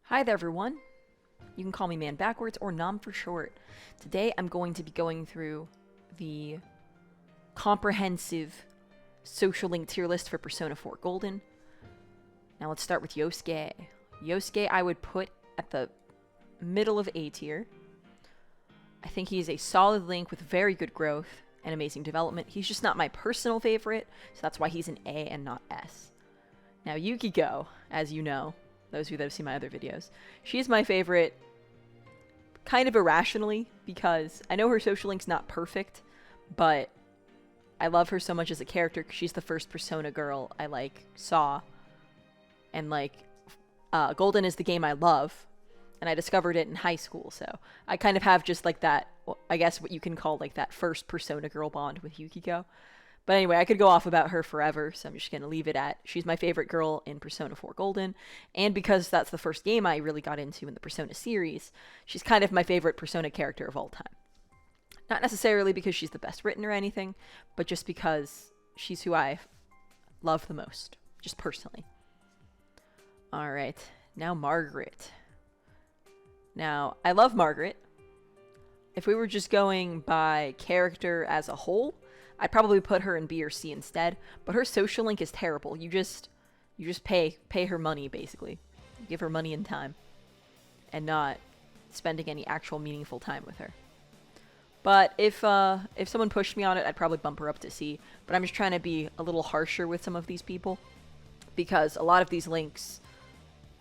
Hi there, everyone. You can call me Man Backwards or Nom for short. Today I'm going to be going through the comprehensive social link tier list for Persona 4 Golden. Now let's start with Yosuke. Yosuke I would put at the middle of A tier. I think he's a solid link with very good growth and amazing development. He's just not my personal favorite, so that's why he's an A and not S. Now Yukiko, as you know, those of you that have seen my other videos, she's my favorite kind of irrationally because I know her social link's not perfect, but I love her so much as a character because she's the first Persona girl I saw, and Golden is the game I love, and I discovered it in high school, so I kind of have just that, I guess what you can call that first Persona girl bond with Yukiko. But anyway, I could go off about her forever, so I'm just going to leave it at she's my favorite girl in Persona 4 Golden, and because that's the first game I really got into in the Persona series, she's kind of my favorite Persona character of all time. Not necessarily because she's the best written or anything, but just because she's who I love the most, just personally. Alright, now Margaret. Now, I love Margaret. If we were just going by character as a whole, I'd probably put her in B or C instead, but her social link is terrible. You just pay her money, basically. You give her money and time, and not spending any actual meaningful time with her. But if someone pushed me on it, I'd probably bump her up to C, but I'm just trying to be a little harsher with some of these people, because a lot of these links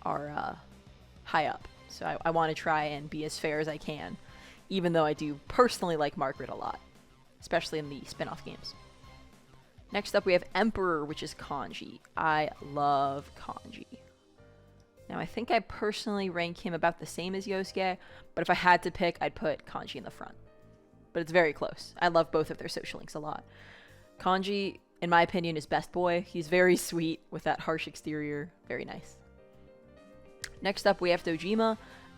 are high up, so I want to try and be as fair as I can, even though I do personally like Margaret a lot, especially in the spin-off games. Next up we have Emperor, which is Kanji. I love Kanji. Now I think I personally rank him about the same as Yosuke, but if I had to pick, I'd put Kanji in the front. But it's very close. I love both of their social links a lot. Kanji, in my opinion, is best boy. He's very sweet with that harsh exterior. Very nice. Next up we have Dojima.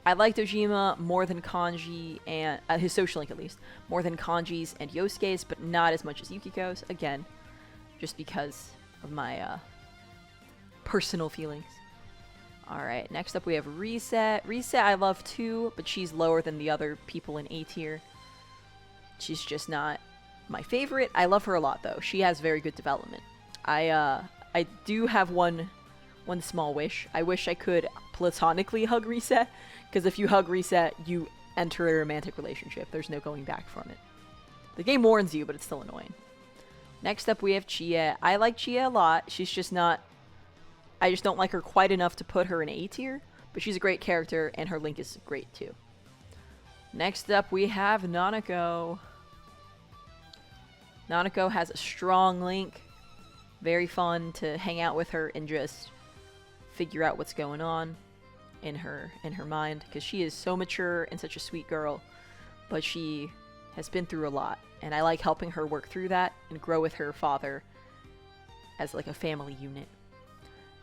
I like Dojima more than Kanji, and his social link at least, more than Kanji's and Yosuke's, but not as much as Yukiko's, again, just because of my personal feelings. Alright, next up we have Reset. Reset I love too, but she's lower than the other people in A tier. She's just not my favorite. I love her a lot though. She has very good development. I do have one small wish. I wish I could platonically hug Reset, because if you hug Reset, you enter a romantic relationship. There's no going back from it. The game warns you, but it's still annoying. Next up we have Chie. I like Chie a lot. She's just not... I just don't like her quite enough to put her in A tier, but she's a great character, and her link is great too. Next up we have Nanako. Nanako has a strong link. Very fun to hang out with her and just figure out what's going on in her mind, because she is so mature and such a sweet girl, but she has been through a lot, and I like helping her work through that and grow with her father as like a family unit.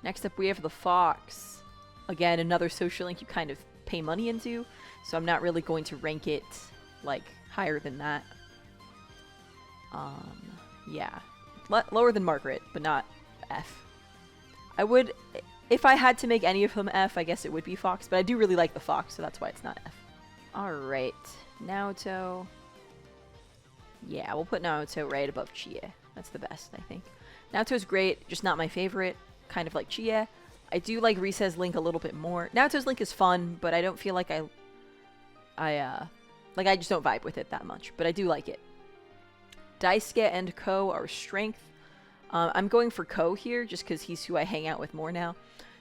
Next up we have the Fox. Again, another social link you kind of pay money into, so I'm not really going to rank it like higher than that. Yeah, lower than Margaret, but not F. I would, if I had to make any of them F, I guess it would be Fox, but I do really like the Fox, so that's why it's not F. Alright, Naoto. Yeah, we'll put Naoto right above Chie. That's the best, I think. Naoto's great, just not my favorite, kind of like Chie. I do like Rise's link a little bit more. Naoto's link is fun, but I don't feel like I just don't vibe with it that much, but I do like it. Daisuke and Ko are strength. I'm going for Ko here, just because he's who I hang out with more now.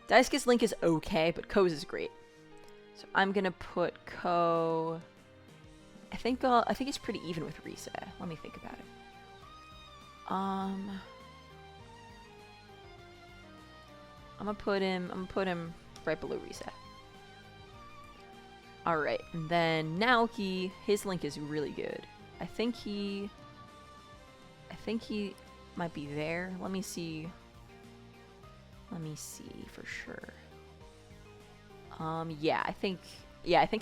Daisuke's link is okay, but Ko's is great. So I'm gonna put Ko... I think it's pretty even with Rise. Let me think about it. I'm gonna put him right below Rise. Alright, and then Naoki, his link is really good. I think he might be there. Let me see for sure. Yeah, I think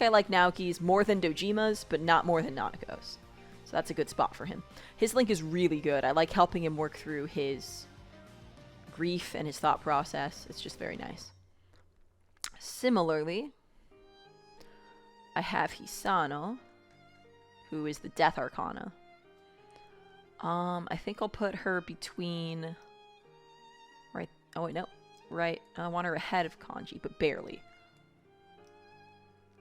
I like Naoki's more than Dojima's, but not more than Nanako's. So that's a good spot for him. His link is really good. I like helping him work through his grief and his thought process. It's just very nice. Similarly, I have Hisano, who is the Death Arcana. I think I'll put her between... Right... Oh, wait, no. Right. I want her ahead of Kanji, but barely.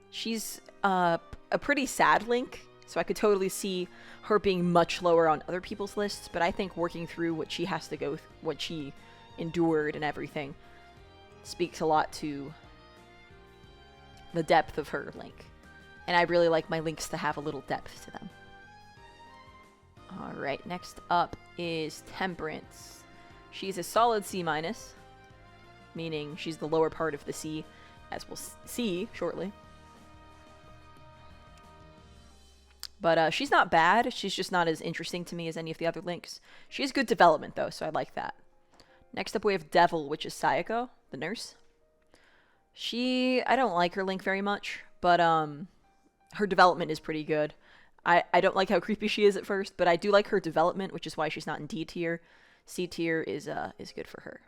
She's a pretty sad Link, so I could totally see her being much lower on other people's lists, but I think working through what she has to go what she endured and everything speaks a lot to the depth of her Link. And I really like my Links to have a little depth to them. Alright, next up is Temperance. She's a solid C-, meaning she's the lower part of the C, as we'll see shortly. But she's not bad, she's just not as interesting to me as any of the other Links. She has good development though, so I like that. Next up we have Devil, which is Sayako, the nurse. I don't like her Link very much, but her development is pretty good. I don't like how creepy she is at first, but I do like her development, which is why she's not in D tier. C tier is good for her.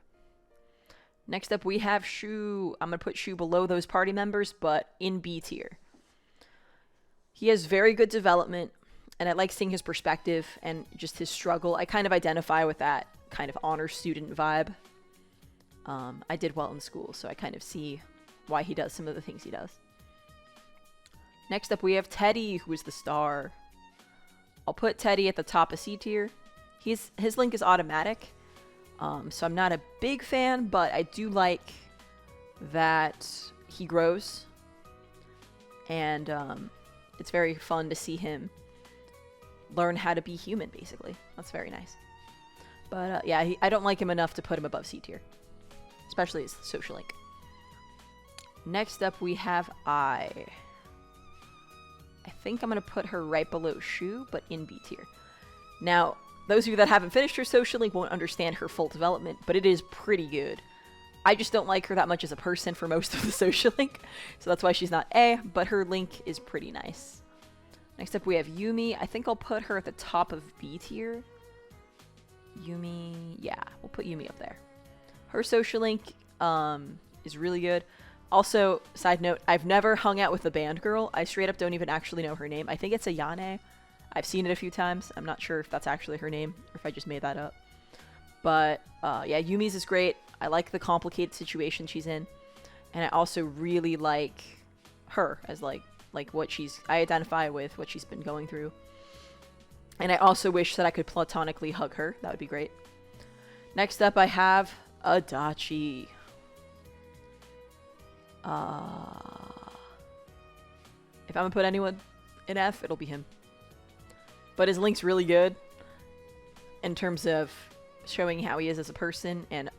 Next up we have Shu. I'm going to put Shu below those party members, but in B tier. He has very good development, and I like seeing his perspective and just his struggle. I kind of identify with that kind of honor student vibe. I did well in school, so I kind of see why he does some of the things he does. Next up, we have Teddy, who is the star. I'll put Teddy at the top of C tier. His Link is automatic, so I'm not a big fan, but I do like that he grows, and it's very fun to see him learn how to be human, basically. That's very nice. But yeah, I don't like him enough to put him above C tier, especially as Social Link. Next up, we have I think I'm going to put her right below Shu, but in B tier. Now, those of you that haven't finished her Social Link won't understand her full development, but it is pretty good. I just don't like her that much as a person for most of the Social Link, so that's why she's not A, but her Link is pretty nice. Next up we have Yumi. I think I'll put her at the top of B tier. Yumi, yeah, we'll put Yumi up there. Her Social Link is really good. Also, side note, I've never hung out with the band girl. I straight up don't even actually know her name. I think it's Ayane. I've seen it a few times. I'm not sure if that's actually her name or if I just made that up. But yeah, Yumi's is great. I like the complicated situation she's in. And I also really like her as like what I identify with what she's been going through. And I also wish that I could platonically hug her. That would be great. Next up I have Adachi. If I'm gonna put anyone in F, it'll be him. But his Link's really good in terms of showing how he is as a person and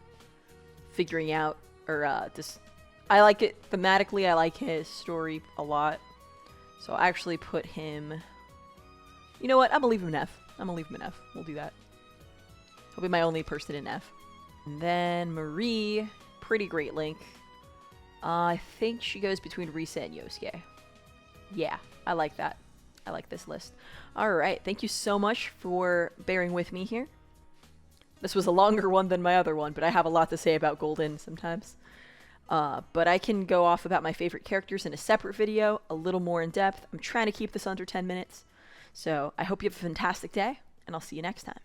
figuring out, or I like it thematically. I like his story a lot, so I actually put him. You know what? I'm gonna leave him in F. We'll do that. He'll be my only person in F. And then Marie, pretty great Link. I think she goes between Risa and Yosuke. Yeah, I like that. I like this list. Alright, thank you so much for bearing with me here. This was a longer one than my other one, but I have a lot to say about Golden sometimes. But I can go off about my favorite characters in a separate video, a little more in depth. I'm trying to keep this under 10 minutes. So I hope you have a fantastic day, and I'll see you next time.